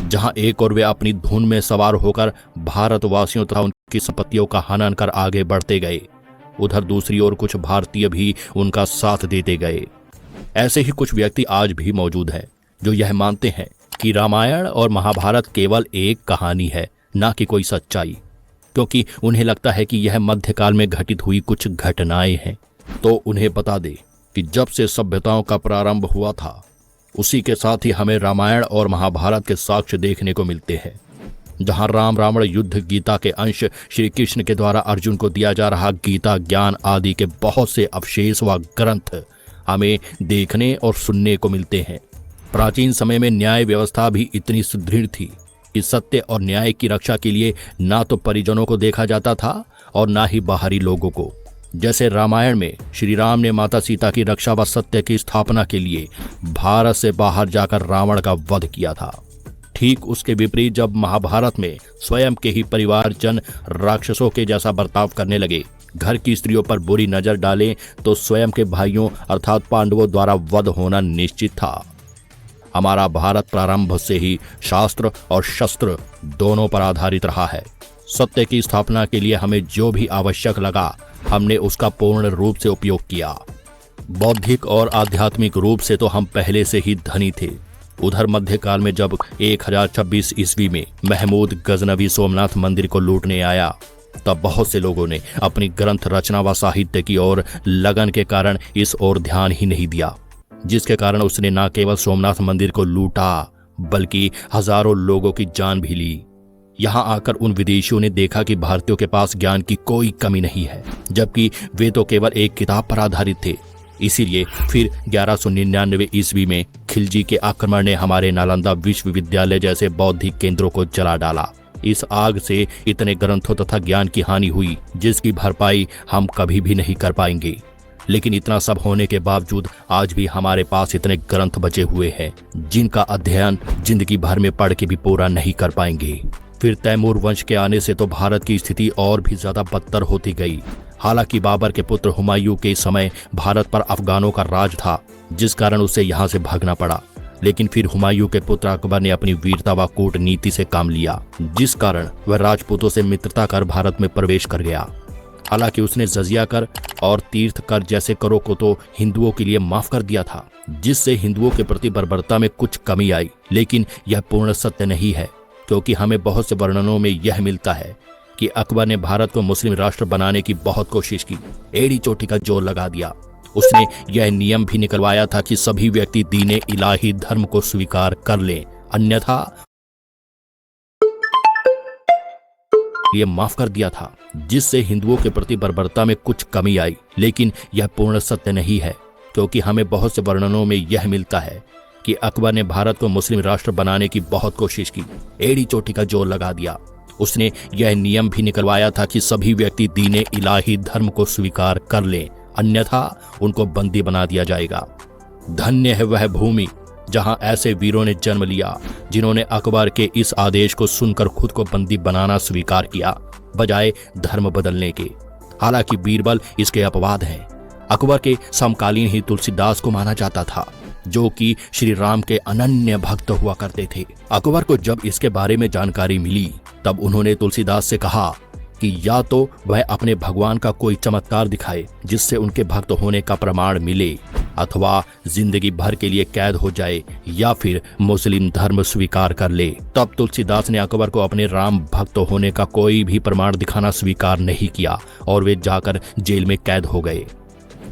जहां एक और वे अपनी धुन में सवार होकर भारतवासियों तथा उनकी संपत्तियों का हनन कर आगे बढ़ते गए, उधर दूसरी ओर कुछ भारतीय भी उनका साथ देते गए। ऐसे ही कुछ व्यक्ति आज भी मौजूद हैं जो यह मानते हैं कि रामायण और महाभारत केवल एक कहानी है, ना कि कोई सच्चाई, क्योंकि उन्हें लगता है कि यह मध्यकाल में घटित हुई कुछ घटनाएं हैं। तो उन्हें बता दे कि जब से सभ्यताओं का प्रारंभ हुआ था, उसी के साथ ही हमें रामायण और महाभारत के साक्ष्य देखने को मिलते हैं, जहां राम रावण युद्ध, गीता के अंश, श्री कृष्ण के द्वारा अर्जुन को दिया जा रहा गीता ज्ञान आदि के बहुत से अवशेष व ग्रंथ हमें देखने और सुनने को मिलते हैं। प्राचीन समय में न्याय व्यवस्था भी इतनी सुदृढ़ थी कि सत्य और न्याय की रक्षा के लिए ना तो परिजनों को देखा जाता था और ना ही बाहरी लोगों को। जैसे रामायण में श्री राम ने माता सीता की रक्षा व सत्य की स्थापना के लिए भारत से बाहर जाकर रावण का वध किया था, ठीक उसके विपरीत जब महाभारत में स्वयं के ही परिवारजन राक्षसों के जैसा बर्ताव करने लगे, घर की स्त्रियों पर बुरी नजर डालें, तो स्वयं के भाइयों अर्थात पांडवों द्वारा वध होना निश्चित था। हमारा भारत प्रारंभ से ही शास्त्र और शस्त्र दोनों पर आधारित रहा है। सत्य की स्थापना के लिए हमें जो भी आवश्यक लगा, हमने उसका पूर्ण रूप से उपयोग किया। बौद्धिक और आध्यात्मिक रूप से तो हम पहले से ही धनी थे। उधर मध्यकाल में जब 1026 ईस्वी में महमूद गजनवी सोमनाथ मंदिर को लूटने आया, तब बहुत से लोगों ने अपनी ग्रंथ रचना व साहित्य की ओर लगन के कारण इस ओर ध्यान ही नहीं दिया, जिसके कारण उसने न केवल सोमनाथ मंदिर को लूटा बल्कि हजारों लोगों की जान भी ली। यहां आकर उन विदेशियों ने देखा कि भारतीयों के पास ज्ञान की कोई कमी नहीं है, जबकि वे तो केवल एक किताब पर आधारित थे। इसीलिए फिर 1199 ईस्वी में खिलजी के आक्रमण ने हमारे नालंदा विश्वविद्यालय जैसे बौद्धिक केंद्रों को जला डाला। इस आग से इतने ग्रंथों तथा ज्ञान की हानि हुई जिसकी भरपाई हम कभी भी नहीं कर पाएंगे। लेकिन इतना सब होने के बावजूद आज भी हमारे पास इतने ग्रंथ बचे हुए हैं जिनका अध्ययन जिंदगी भर में पढ़ के भी पूरा नहीं कर पाएंगे। फिर तैमूर वंश के आने से तो भारत की स्थिति और भी ज्यादा बदतर होती गई। हालांकि बाबर के पुत्र हुमायूं के समय भारत पर अफगानों का राज था, जिस कारण उसे यहाँ से भागना पड़ा। लेकिन फिर हुमायूं के पुत्र अकबर ने अपनी वीरता व कूटनीति से काम लिया, जिस कारण वह राजपूतों से मित्रता कर भारत में प्रवेश कर गया। हालांकि उसने जजिया कर और तीर्थ कर जैसे करों को तो हिंदुओं के लिए माफ कर दिया था, जिससे हिंदुओं के प्रति बर्बरता में कुछ कमी आई। लेकिन यह पूर्ण सत्य नहीं है, क्योंकि हमें बहुत से वर्णनों में यह मिलता है कि अकबर ने भारत को मुस्लिम राष्ट्र बनाने की बहुत कोशिश की, एड़ी चोटी का जोर लगा दिया। उसने यह नियम भी निकलवाया था कि सभी व्यक्ति दीने इलाही धर्म को स्वीकार कर लें, अन्यथा ये माफ कर दिया था, जिससे हिंदुओं के प्रति बर्बरता में कुछ कमी आई। लेकिन यह पूर्ण सत्य नहीं है, क्योंकि हमें बहुत से वर्णनों में यह मिलता है कि अकबर ने भारत को मुस्लिम राष्ट्र बनाने की बहुत कोशिश की, एड़ी चोटी का जोर लगा दिया। उसने यह नियम भी निकलवाया था कि सभी व्यक्ति दीने इलाही धर्म को स्वीकार कर लें, अन्यथा उनको बंदी बना दिया जाएगा। धन्य है वह भूमि जहां ऐसे वीरों ने जन्म लिया, जिन्होंने अकबर के इस आदेश को सुनकर खुद को बंदी बनाना स्वीकार किया, बजाय धर्म बदलने के। हालांकि बीरबल इसके अपवाद हैं। अकबर के समकालीन ही तुलसीदास को माना जाता था, जो कि श्री राम के अनन्य भक्त हुआ करते थे। अकबर को जब इसके बारे में जानकारी मिली, तब उन्होंने तुलसीदास से कहा कि या तो वह अपने भगवान का कोई चमत्कार दिखाए जिससे उनके भक्त होने का प्रमाण मिले, अथवा जिंदगी भर के लिए कैद हो जाए, या फिर मुस्लिम धर्म स्वीकार कर ले। तब तुलसीदास ने अकबर को अपने राम भक्त होने का कोई भी प्रमाण दिखाना स्वीकार नहीं किया और वे जाकर जेल में कैद हो गए।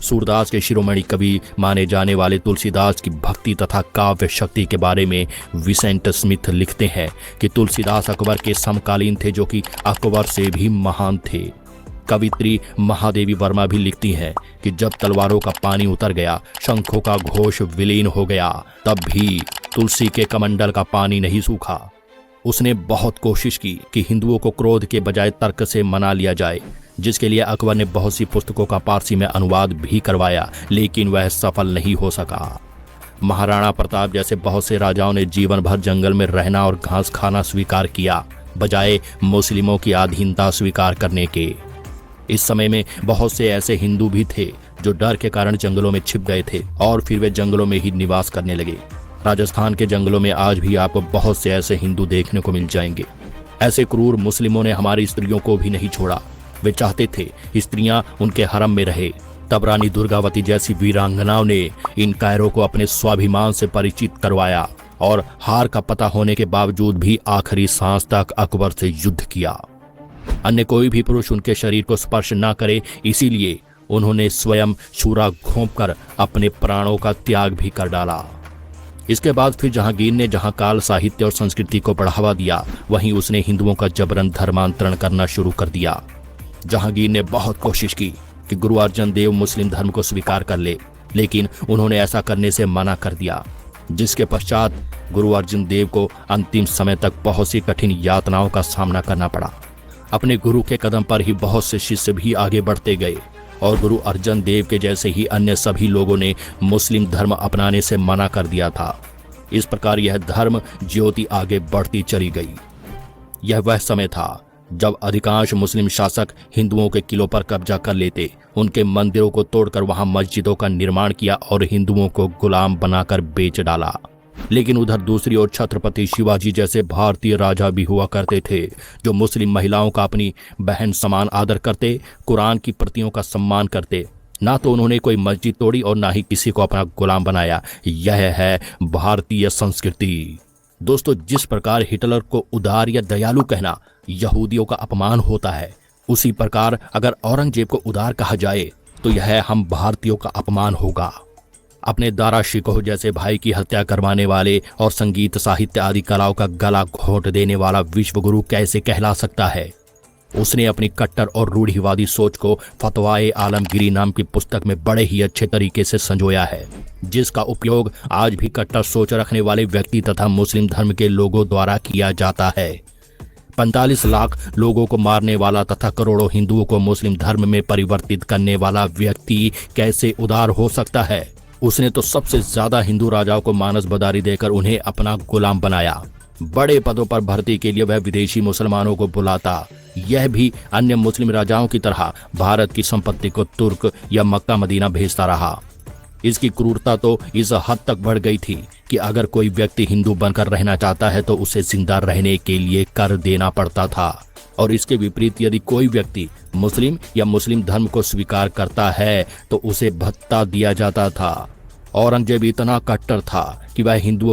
सूरदास के शिरोमणि कवि माने जाने वाले तुलसीदास की भक्ति तथा काव्य शक्ति के बारे में विसेंट स्मिथ लिखते हैं कि तुलसीदास अकबर के समकालीन थे, जो कि अकबर से भी महान थे। कवित्री महादेवी वर्मा भी लिखती हैं कि जब तलवारों का पानी उतर गया, शंखों का घोष विलीन हो गया, तब भी तुलसी के कमंडल का पानी नहीं सूखा। उसने बहुत कोशिश की कि हिंदुओं को क्रोध के बजाय तर्क से मना लिया जाए, जिसके लिए अकबर ने बहुत सी पुस्तकों का पारसी में अनुवाद भी करवाया, लेकिन वह सफल नहीं हो सका। महाराणा प्रताप जैसे बहुत से राजाओं ने जीवन भर जंगल में रहना और घास खाना स्वीकार किया, बजाय मुस्लिमों की अधीनता स्वीकार करने के। इस समय में बहुत से ऐसे हिंदू भी थे जो डर के कारण जंगलों में छिप गए थे और फिर वे जंगलों में ही निवास करने लगे। राजस्थान के जंगलों में आज भी आपको बहुत से ऐसे हिंदू देखने को मिल जाएंगे। ऐसे क्रूर मुस्लिमों ने हमारी स्त्रियों को भी नहीं छोड़ा। वे चाहते थे स्त्रियां उनके हरम में रहे। तब रानी दुर्गावती जैसी वीरांगनाओं ने इन कायरों को अपने स्वाभिमान से परिचित करवाया और हार का पता होने के बावजूद भी आखिरी सांस तक अकबर से युद्ध किया। अन्य कोई भी पुरुष उनके शरीर को स्पर्श न करे, इसीलिए उन्होंने स्वयं छुरा घोंपकर अपने प्राणों का त्याग भी कर डाला। इसके बाद फिर जहांगीर ने जहां काल साहित्य और संस्कृति को बढ़ावा दिया, वहीं उसने हिंदुओं का जबरन धर्मांतरण करना शुरू कर दिया। जहांगीर ने बहुत कोशिश की कि गुरु अर्जन देव मुस्लिम धर्म को स्वीकार कर ले, लेकिन उन्होंने ऐसा करने से मना कर दिया, जिसके पश्चात गुरु अर्जन देव को अंतिम समय तक बहुत सी कठिन यातनाओं का सामना करना पड़ा। अपने गुरु के कदम पर ही बहुत से शिष्य भी आगे बढ़ते गए और गुरु अर्जन देव के जैसे ही अन्य सभी लोगों ने मुस्लिम धर्म अपनाने से मना कर दिया था। इस प्रकार यह धर्म ज्योति आगे बढ़ती चली गई। यह वह समय था जब अधिकांश मुस्लिम शासक हिंदुओं के किलों पर कब्जा कर लेते, उनके मंदिरों को तोड़कर वहां मस्जिदों का निर्माण किया और हिंदुओं को गुलाम बनाकर बेच डाला। लेकिन उधर दूसरी ओर छत्रपति शिवाजी जैसे भारतीय राजा भी हुआ करते थे, जो मुस्लिम महिलाओं का अपनी बहन समान आदर करते, कुरान की प्रतियों का सम्मान करते। ना तो उन्होंने कोई मस्जिद तोड़ी और ना ही किसी को अपना गुलाम बनाया। यह है भारतीय संस्कृति। दोस्तों, जिस प्रकार हिटलर को उदार या दयालु कहना यहूदियों का अपमान होता है, उसी प्रकार अगर औरंगजेब को उदार कहा जाए तो यह हम भारतीयों का अपमान होगा। अपने दारा शिकोह जैसे भाई की हत्या करवाने वाले और संगीत साहित्य आदि कलाओं का गला घोंट देने वाला विश्वगुरु कैसे कहला सकता है? उसने अपनी कट्टर और रूढ़िवादी सोच को फतवाए आलमगीरी नाम की पुस्तक में बड़े ही अच्छे तरीके से संजोया है, जिसका उपयोग आज भी कट्टर सोच रखने वाले व्यक्ति तथा मुस्लिम धर्म के लोगों द्वारा किया जाता है। 45 लाख लोगों को मारने वाला तथा करोड़ों हिंदुओं को मुस्लिम धर्म में परिवर्तित करने वाला व्यक्ति कैसे उदार हो सकता है? उसने तो सबसे ज्यादा हिंदू राजाओं को मानस बदारी देकर उन्हें अपना गुलाम बनाया। बड़े पदों पर भर्ती के लिए वह विदेशी मुसलमानों को बुलाता। यह भी अन्य मुस्लिम राजाओं की तरह भारत की संपत्ति को तुर्क या मक्का मदीना भेजता रहा। इसकी क्रूरता तो इस हद तक बढ़ गई थी कि अगर कोई व्यक्ति हिंदू बनकर रहना चाहता है तो उसे जिंदा रहने के लिए कर देना पड़ता था, और इसके विपरीत यदि कोई व्यक्ति मुस्लिम या मुस्लिम धर्म को स्वीकार करता है तो उसे भत्ता दिया जाता था। औरंगजेब इतना कट्टर था कि वह हिंदुओं